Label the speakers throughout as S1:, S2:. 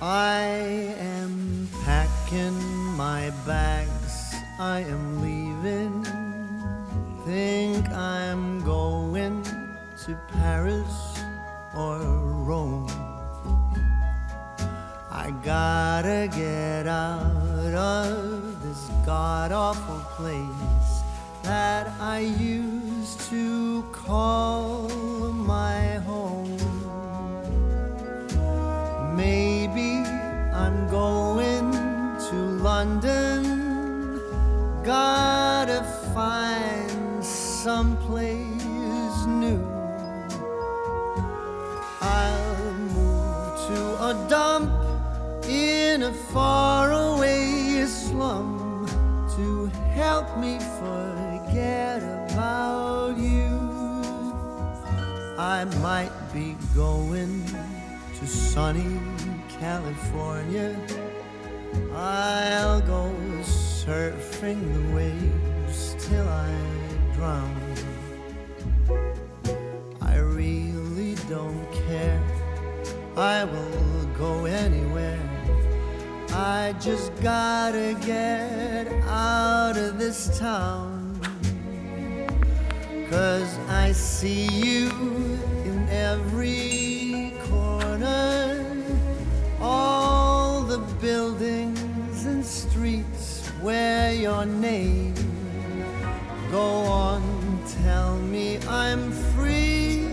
S1: I am packing my bags, I am leaving. Think I'm going to Paris or Rome. I gotta get out of this god-awful place that I used to call my home. Maybe I'm going to London. Gotta find someplace new. I'll move to a dump in a faraway slum to help me forget about you. I might be going to sunny California. I'll go surfing the waves till I drown. I really don't care, I will go anywhere. I just gotta get out of this town. 'Cause I see you in every corner, all the buildings and streets where your name. Go on, tell me I'm free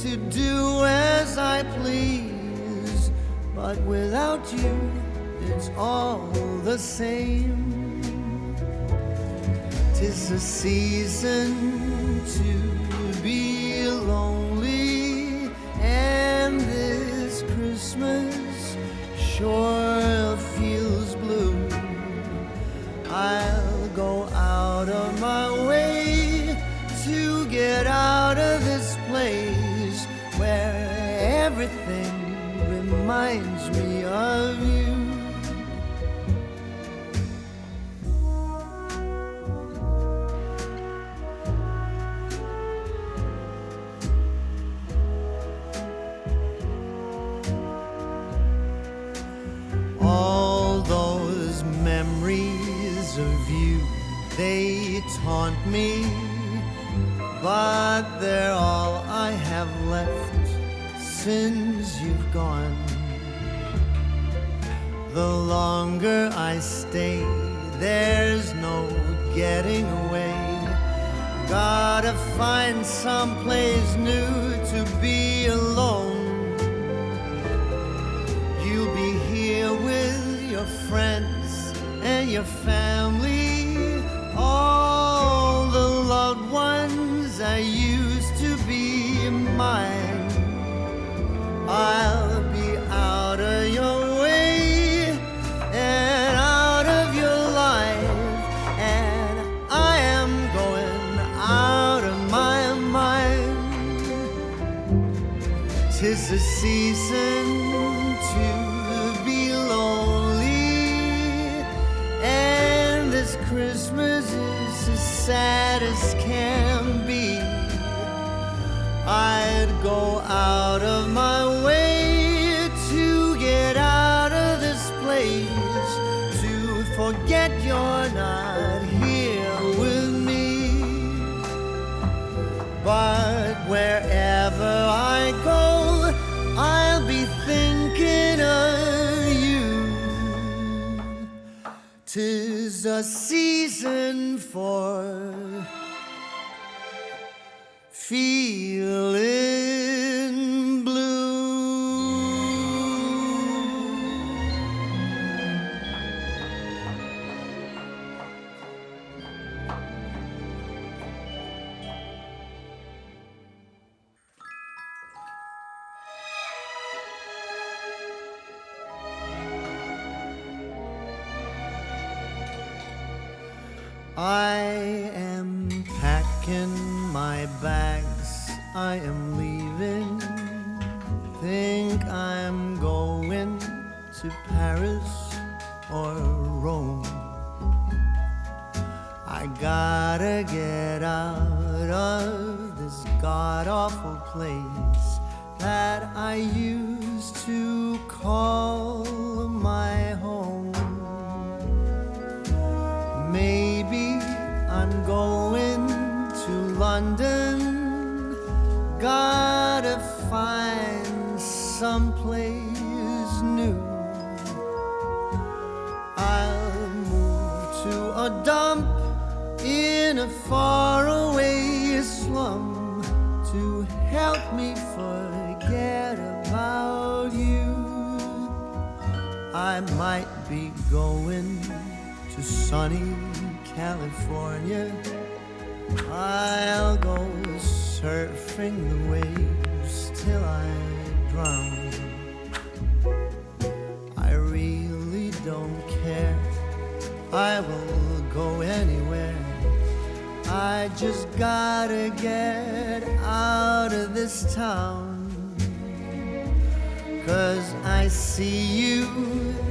S1: to do as I please, but without you it's all the same. 'Tis a season to be lonely, and this Christmas sure feels blue. I'll go out of my way to get out of this place where everything reminds me of you. All those memories of you, they taunt me, but they're all I have left since you've gone. The longer I stay, there's no getting away. Gotta find someplace new to be alone. You'll be here with your friends and your family, all the loved ones that used to be mine. I'll be out of your way and out of your life, and I am going out of my mind. 'Tis a season to be lonely, and this Christmas is as sad as can be. I'd go out of my way to get out of this place, to forget you're not here with me. But wherever I go, I'll be thinking of you. 'Tis a season for feeling blue. I am packing my bags, I am leaving. Think I'm going to Paris or Rome. I gotta get out of this god-awful place that I used to call call my home. Maybe I'm going to London. Gotta find someplace new. I'll move to a dump in a faraway slum to help me forget about you. I might be going to sunny California. I'll go surfing the waves till I drown. I really don't care. I will go anywhere. I just gotta get out of this town. 'Cause I see you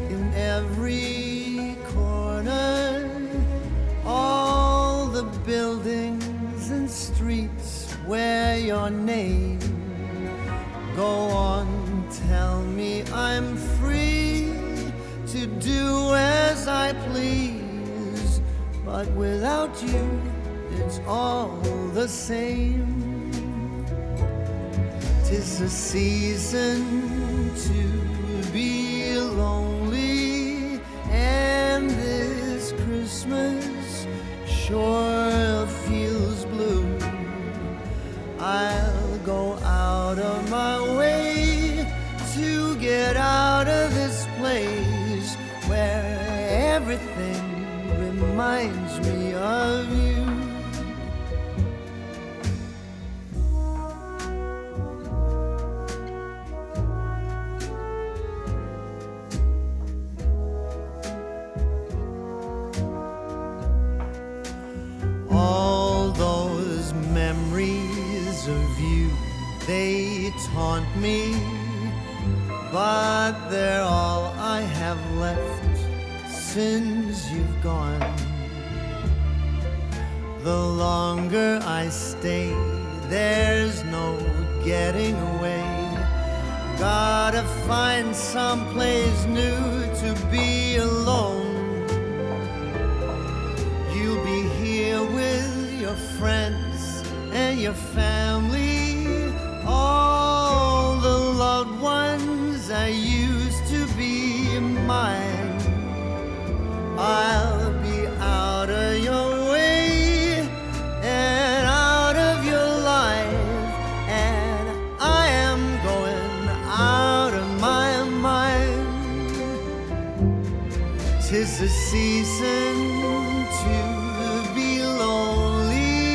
S1: in every corner. All the buildings and streets wear your name. Go on, tell me I'm free to do as I please. But without you, it's all the same. 'Tis a season to be lonely, and this Christmas sure feels blue. I'll go out of my way to get out of this place where everything reminds me of you. All those memories of you, they taunt me, but they're all I have left since you've gone. The longer I stay, there's no getting away. Gotta find someplace new to be alone. You'll be here with your friends and your family, all the loved ones that used to be mine. I'll be out of your way and out of your life, and I am going out of my mind. 'Tis a season to be lonely,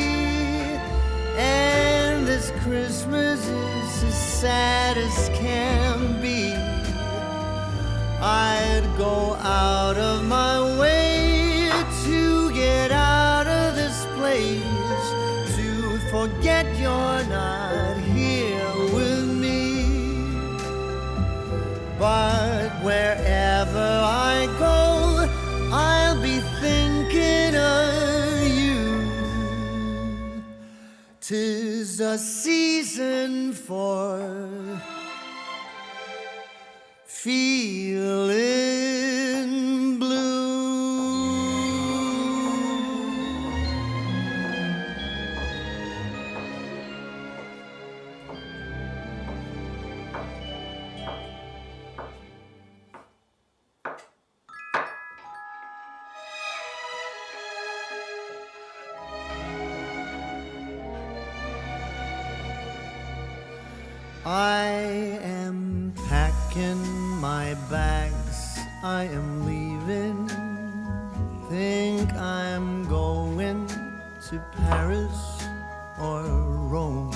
S1: and this Christmas is as sad as can be. I'd go out of my way to get out of this place, to forget you're not here with me. But wherever I go, I'll be thinking of you. 'Tis a season for feeling blue. I am packing my bags, I am leaving. Think I'm going to Paris or Rome.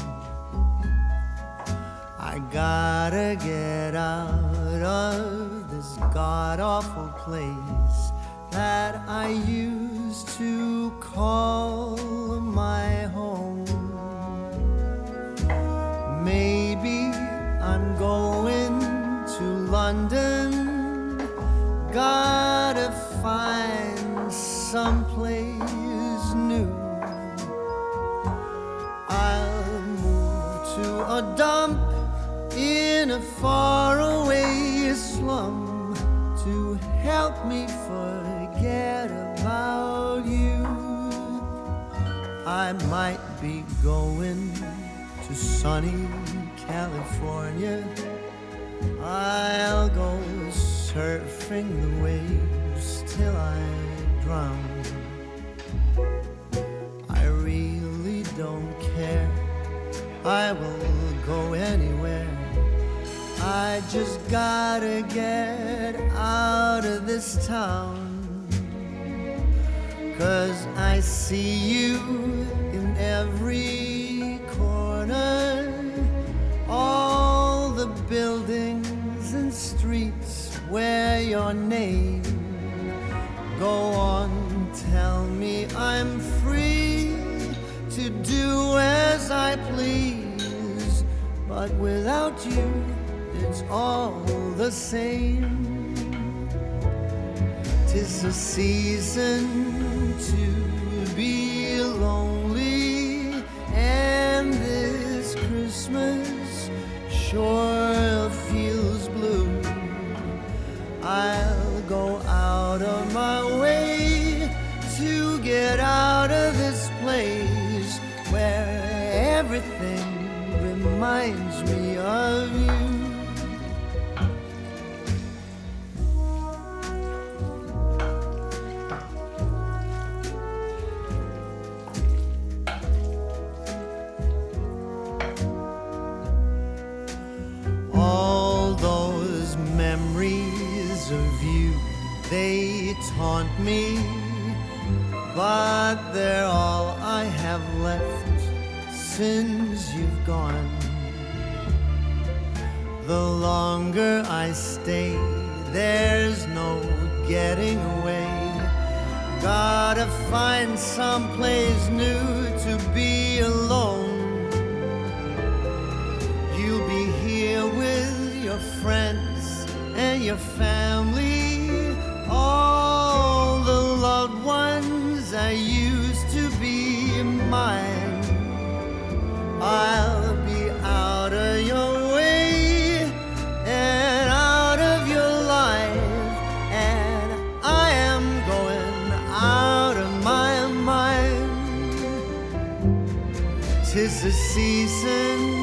S1: I gotta get out of this god-awful place that I used to call my home. Maybe I'm going to London. Gotta find someplace new. I'll move to a dump in a faraway I might be going to sunny California. I'll go surfing the waves till I drown. I really don't care, I will go anywhere. I just gotta get out of this town. 'Cause I see you in every corner, all the buildings and streets where your name. Go on, tell me I'm free to do as I please, but without you it's all the same. 'Tis a season to be lonely, and this Christmas sure feels blue. I'll go out of my way to get out of this place where everything reminds me of you. All those memories of you, they taunt me, but they're all I have left since you've gone. The longer I stay, there's no getting away. Gotta find someplace new to be alone. You'll be here with your friends and your family, all the loved ones that used to be mine. I'll